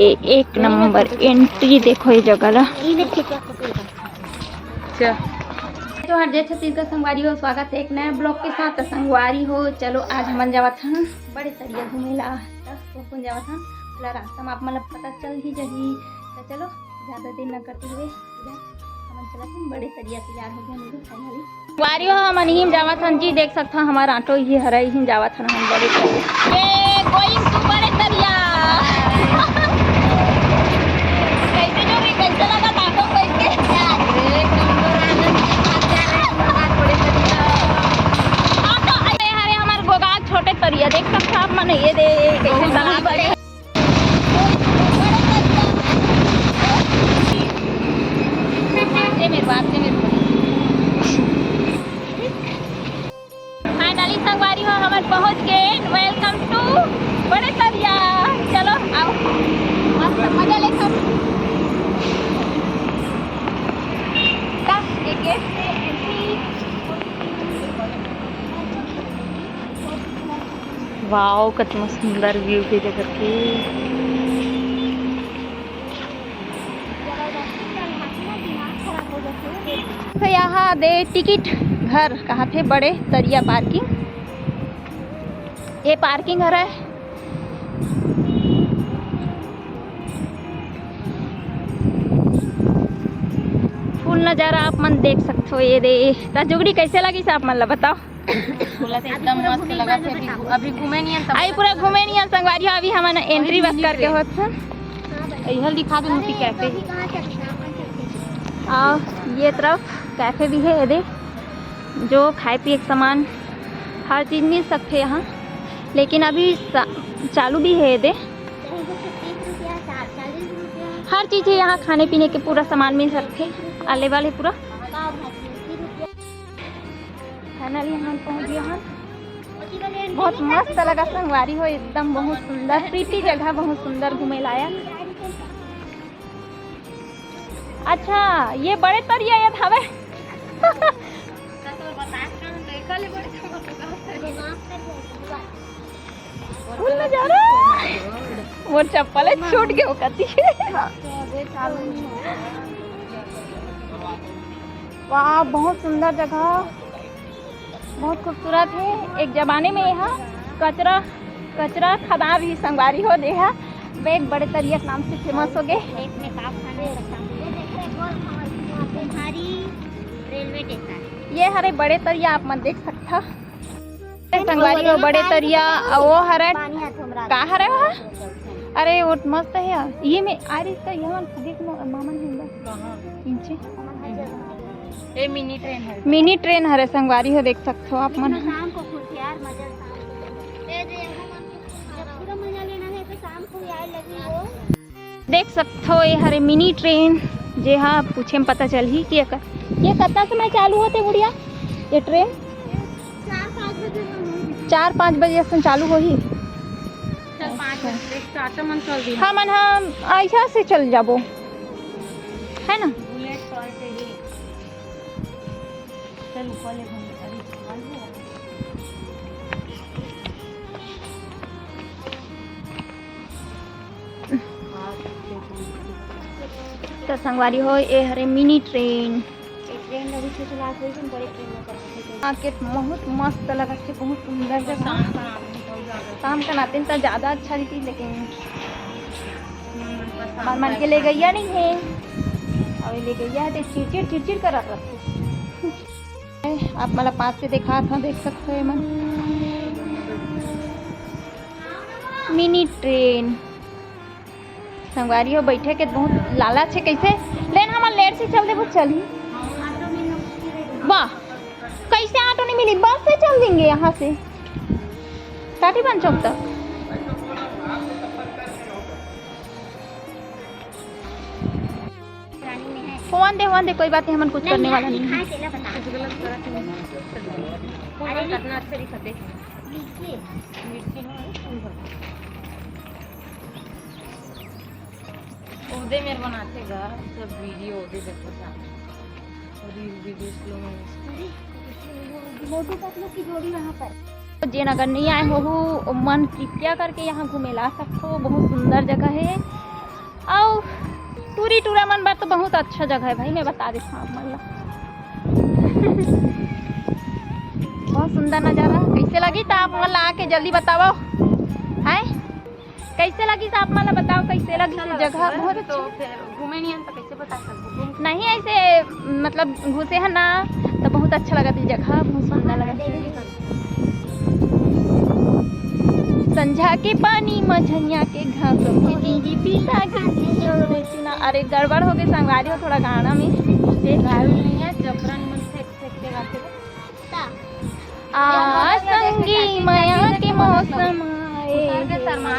एक number entry देखो ये जगह ला। तो हर जय छत्तीसगढ़ संगवारी हो, स्वागत है एक नया ब्लॉग के साथ। संगवारी हो चलो आज हम जावत हन बड़े तरिया घूमेला, कौन जावत हन पूरा रास्ता में आप मतलब पता चल ही जही। तो चलो ज़्यादा देर न करते हुए हम चलत हन बड़े तरिया तैयार हो गए मेरे फाइनली। संगवारी हो हम नहीं जावत हन जी, देख सकता हमारा ऑटो ही हरा ही जावत हन हम बड़े तरिया। ये गोइंग टू बड़े तरिया। कैसे जो भी कैसे लगा ऑटो बैठ के छोटे तरिया देख सकते आप मन ये दे कैसे तालाब है। फाइनली संगवारी हो हम पहुंच गए। वेलकम टू बड़े तरिया। चलो आओ मस्त मजा लेकर गेट से एंट्री। वाओ कितना सुंदर व्यू की जगह की। तो यहाँ दे टिकट घर कहाँ थे बड़े तरिया पार्किंग। ये पार्किंग घर है। फुल नज़ारा आप मन देख सकते हो। ये दे जुगड़ी कैसे लगी से आप मन ला बताओ। एकदम मस्त लगा थे। अभी घूमे नहीं है, आई पूरा घूमे नहीं है संगवारी। अभी हम एंट्री बस करके होत हैं। इधर दिखा दो मूर्ति कैफे। और ये तरफ कैफे भी है। ये दे जो खाए पिए के सामान हर चीज़ मिल सकते यहाँ, लेकिन अभी चालू भी है। ये दे हर चीज़ है यहाँ, खाने पीने के पूरा सामान मिल सकते आले वाले पूरा। फाइनली हम पहुँच गए हैं। बहुत मस्त लगा संगवारी हो, एकदम बहुत सुंदर प्रीति जगह, बहुत सुंदर घूमे लायक। अच्छा ये बड़े तरिया ये हवे। वो चप्पल छूट के कती है। वाह बहुत सुंदर जगह, बहुत खूबसूरत है। एक जमाने में यहाँ कचरा खदा भी संगवारी हो दे है। वे एक बड़े तरिया के नाम से फेमस हो गए। ये हरे बड़े तरिया आप मन देख सकता संगवारी हो। बड़े तरिया वो हरे का हरे वहाँ। अरे वो मस्त है यार। ये में आ रही इसका यहाँ देख मामन ये मिनी ट्रेन है। मिनी ट्रेन हरे संगवारी हो, देख सकते हो आप मन। देख सकते हो ये हरे मिनी ट्रेन जे हाँ पूछे में पता चल ही कि ये कितना समय चालू होते बुढ़िया। ये ट्रेन 4-5 बजे से चालू हो ही। हाँ मन हम ऐसा से चल जाबो है ना। तो संगवारी हो ये हरे मिनी ट्रेन मार्केट बहुत मस्त लगा थे, बहुत सुंदर जगह। शाम का नाते तो ज़्यादा अच्छा रहती, लेकिन मन के ले गैया नहीं है। और ले गैया है तो चिड़चिड़ कर रहा था। आप मतलब पास से देखा था, देख सकते हो मन मिनी ट्रेन संगवारी हो। बैठे के बहुत लालच है। कैसे लेन हम लेट से चल दे वो चली। वाह कैसे ऑटो नहीं मिली, बस से चल देंगे यहाँ से टाटीबंध चौक तक। फोन दे कोई बात नहीं, हम कुछ करने वाला नहीं है। ओदे मेरे बनाते गा सब वीडियो ओदे देखो था reel video slow Motu Patlu की जोड़ी वहाँ पर। जे अगर नहीं आए हो मन कृपया करके यहाँ घूमे ला सकते हो। बहुत सुंदर जगह है। टूरी टूरा मन बार तो बहुत अच्छा जगह है भाई, मैं बता देता हूँ मतलब बहुत सुंदर नज़ारा। कैसे लगी तो आप मतलब आके जल्दी बताओ है, कैसे लगी तो आप मतलब बताओ कैसे लगी जगह। बहुत तो फिर घूमे नहीं तो कैसे बता सकते? नहीं ऐसे मतलब घुसे हैं ना तो बहुत अच्छा लगा थी जगह, बहुत सुंदर लगा। संझा के पानी मझनिया के घासों के जिंजी पीला चुना। अरे गड़बड़ हो गई संगवारी हो थोड़ा गाना में नहीं है जबरन मन से के गाते संगी माया के मौसम आए के शर्मा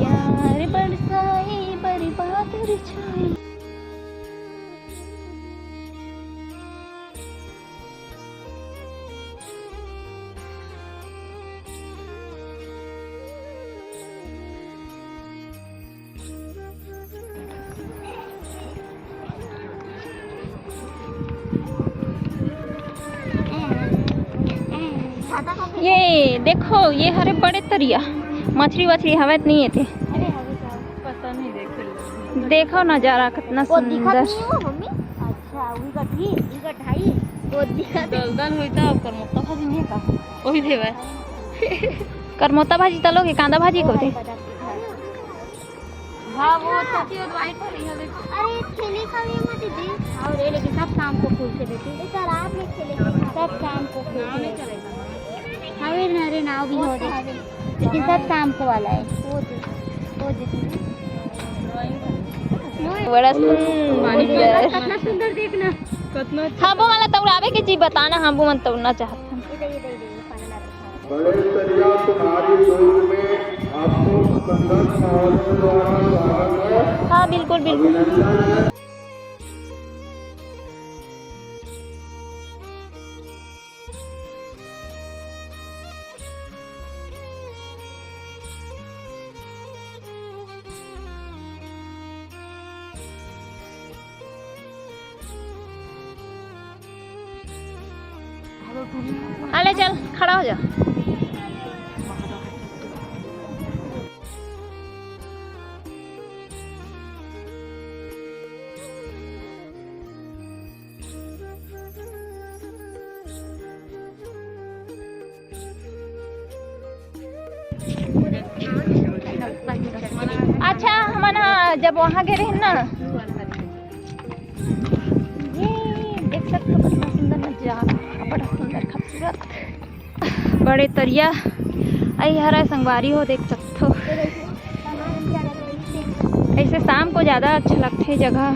यार बरसाए बड़ी बहादुर छाई। ये देखो ये हरे बड़े तरिया मछली वछली हवा नहीं है थे। पता नहीं देखे देखो नजारा कितना सुंदर। दलदल होई था करमोता भाजी नहीं का ओही देवे करमोता भाजी तलोगे कांदा भाजी को थे। हां वो चाची और वाइट वाली है देख। अरे खेले का भी मत दीदी और ये लेकिन सब शाम को फूल से देती है सर आप लोग खेले सब शाम को फूल नाव नहीं चलेगा हवे नरे नाव भी हो रहे लेकिन सब शाम को वाला है वो दीदी बड़ा सुंदर कितना सुंदर देखना कितना हमको वाला तौरावे की चीज बताना हमको मन तौरना चाहता हूं। बड़े तरिया तुम्हारी डोर में आपको संघर्ष महोत्सव द्वारा स्वागत है। हाँ बिल्कुल बिल्कुल। अभिनंदन है। अरे चल खड़ा हो जा। अच्छा हम ना जब वहाँ गए रहे ना ये देख सकते हो कितना सुंदर नजारा, बड़ा सुंदर खूबसूरत बड़े तरिया आई हरा संगवारी हो देख सकते हो। ऐसे शाम को ज़्यादा अच्छा लगता है जगह।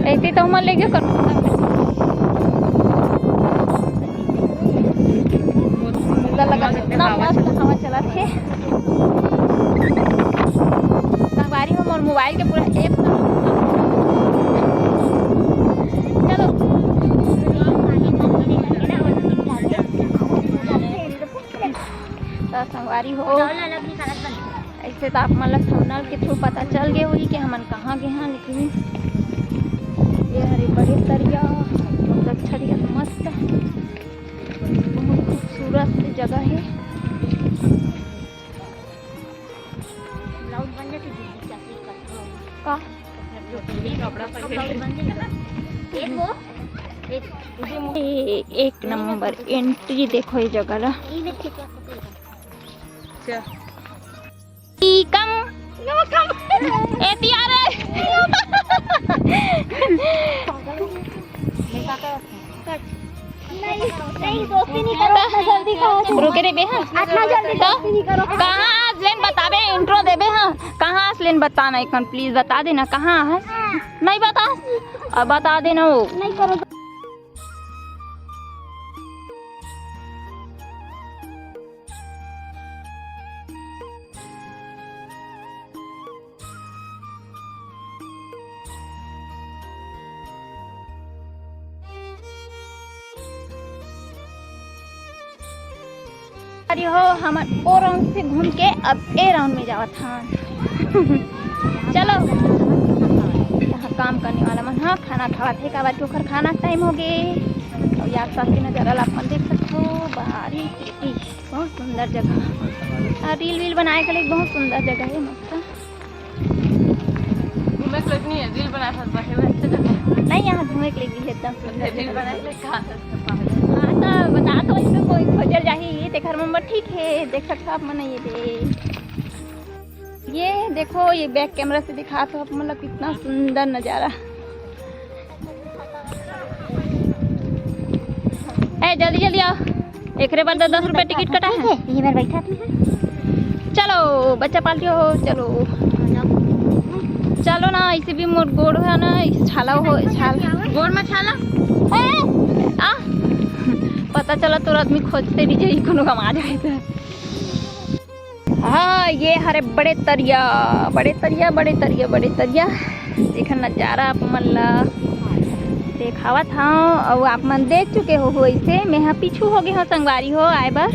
ऐसे तो हम लेके कर लगा कितना मस्त हवा चला थे संगवारी हम और मोबाइल के पूरा ऐप चलो तो संगवारी हो ऐसे तो आप मतलब थंबनेल के थ्रू पता चल गए हुई कि हमन कहाँ गए हैं। लेकिन ये हरे बड़े तरिया बहुत अच्छा दिया मस्त बहुत खूबसूरत जगह है। ब्लाउज बन जाती दीदी चाची का का एक नंबर एंट्री देखो ये जगह ला कम नहीं दोस्ती नहीं करो इतना जल्दी कहो रुके रे बे हाँ इतना जल्दी दोस्ती नहीं करो कहाँ लेन बताबे इंट्रो देबे हाँ कहाँ लेन बताना एक प्लीज बता देना कहाँ है। नहीं बता अब बता देना वो नहीं करो अरे हो हम ओ राउंड से घूम के अब ए राउंड में जावा था। चलो यहाँ काम करने वाला मन हाँ खाना खावा थे का बार ओखर खाना टाइम हो गए और यार साथ के नज़ारा आप देख सकते हो बाहरी बहुत सुंदर जगह रील वील बनाए के लिए बहुत सुंदर जगह है मस्त घूमे के लिए नहीं है रील बनाए फंस है वैसे जगह नहीं यहाँ घूमे के लिए भी एकदम सुंदर रील जगह बनाए ले कहां हाँ तो बता तो इसमें कोई खोजल जाही देखर नंबर ठीक है देख सकते हो आप मन ये देखो ये बैक कैमरा से दिखा तो आप मतलब कितना सुंदर नज़ारा है। जल्दी जल्दी आओ एक रे बाद 10 रुपये टिकट कटा है ये बार बैठा थी चलो बच्चा पालती हो चलो चलो ना इसे भी मोर गोड़ है ना छाला हो छाल गोड़ में छाला आ पता चला तो आदमी खोजते भी जाई कोनो काम आ जाए हाँ ये हरे बड़े तरिया बड़े तरिया बड़े तरिया बड़े तरिया देख नज़ारा आप मन ला देखावा था और आप मन देख चुके हो इसे मैं यहाँ पीछू हो गई हो संगवारी हो आए बार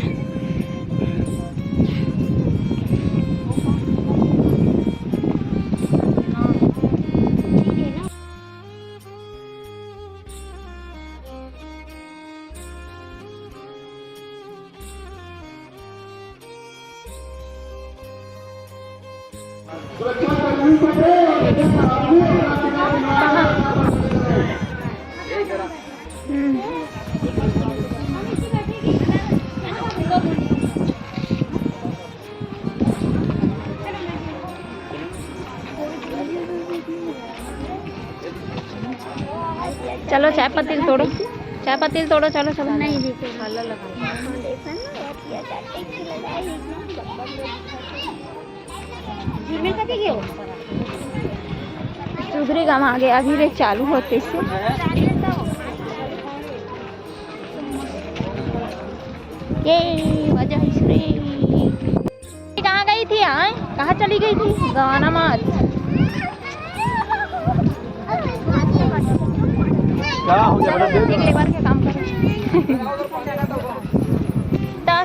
चलो चाय पत्ती तोड़ो चलो चलो नहीं देखे छाला लगा सुगरी गाँव आगे अभी रे चालू होते से ये वजह से कहाँ गई थी कहाँ चली गई थी गाना मत के काम करो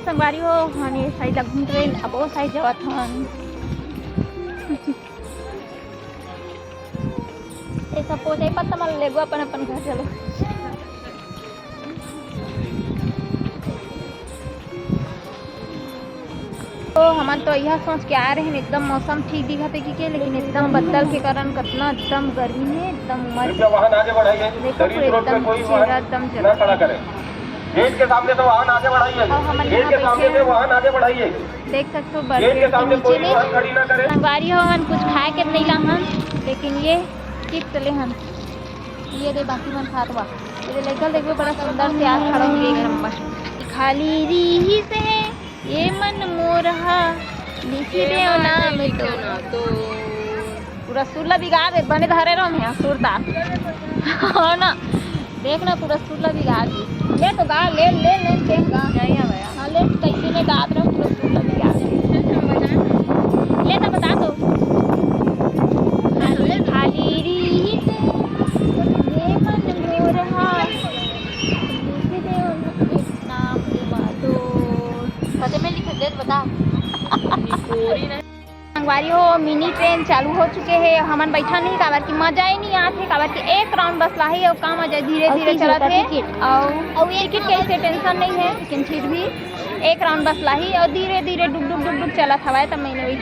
संगवारी हो हाँ ये साइड घूम ट्रेन अब वो साइड जावत हन ऐसा पोछे पत्ता मन लेगो अपन अपन घर चलो तो हम तो यह सोच के आ रहे हैं एकदम मौसम ठीक दिखा थे कि लेकिन एकदम बदल के कारण कितना एकदम गर्मी है एकदम उमस देखो एकदम चेहरा एकदम जला गेट के सामने से वाहन आगे बढ़ाइए गेट के सामने से वाहन आगे बढ़ाइए देख सकते हो गेट के सामने कोई वाहन खड़ी ना करे संगवारी हो हन कुछ खाए के नहीं ला हन लेकिन ये चिप्स ले हन ये दे बाकी मन खात बा ये लेकर देखो बड़ा सुंदर से आज खड़ा होंगे एक नंबर खाली री से ये मन मोरहा लिखी दे नाम तो पूरा सुरला बिगाड़ दे बने धरे रहो मैं सुरदार हाँ ना देखना पूरा सुरला बिगाड़ दी ले तो गा ले ले ले देख गा नहीं है भैया हाँ ले कैसे ने गात रहो पूरा सुरला बिगाड़ ले तो बता दो खाली री ये मन मोरहा लिखी दे नाम तो पते में लिख दे बता संगवारी हो मिनी ट्रेन चालू हो चुके हैं हमन बैठा नहीं काबर की मजा ही नहीं आते काबर की एक राउंड बस लाही और काम मजा धीरे धीरे चलत है और ये टिकट कैसे टेंशन नहीं है लेकिन फिर भी एक राउंड बस लाही और धीरे धीरे डुब डुब डुब डुब चलत हवा तब मैंने वही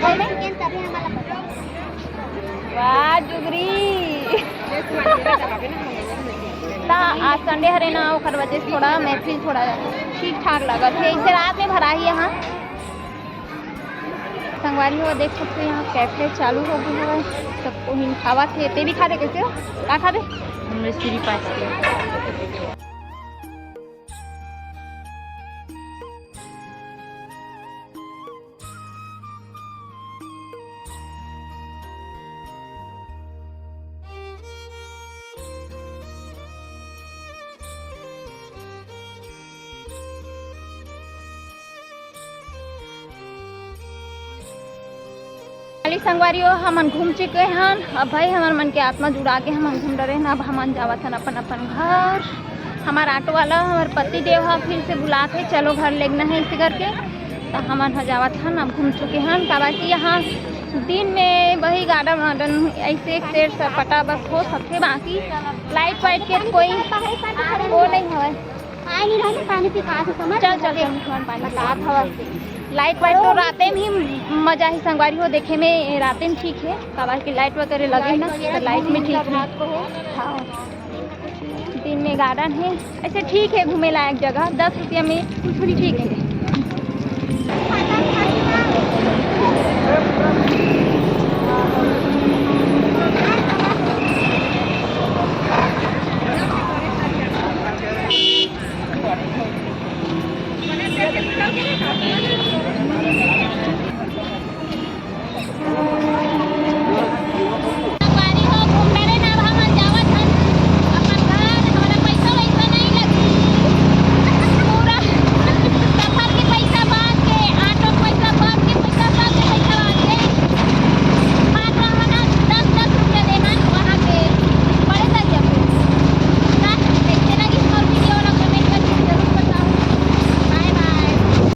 वाह जुगरी आज संडे हरे ना ओकर वजह से थोड़ा महफिल थोड़ा ठीक ठाक लगा थे इसे रात में भरा ही यहाँ संगवारी हो देख सकते हो यहाँ कैफे चालू हो गई है सबको हिन खावा थे ते भी खा दे कैसे हो क्या खा दे हमने सीरी पास किया संगवारी हो हमन घूम चुके हैं अब भाई हमार मन के आत्मा जुड़ा के हम घूम रहे हैं अब हमन जावत हन अपन अपन घर हमार ऑटो वाला हमारे पति देव फिर से बुलाते चलो घर लेना है इसे करके तो हमन हो जावत हन अब घूम चुके हन का बाकी यहाँ दिन में वही गार्डन वार्डन ऐसे एक सेर सपाटा बस हो सकते बाकी लाइट वाइट के कोई वो नहीं है। आए नहीं पानी पिका समझ चल चल पानी बतात हवा लाइट वाइट तो रातें में ही मजा ही संगवारी हो देखे में रातें में ठीक है कबार की लाइट वगैरह लगे ना तो लाइट में ठीक है। हाँ दिन में गार्डन है ऐसे ठीक है घूमे लायक जगह 10 रुपया में ठीक है।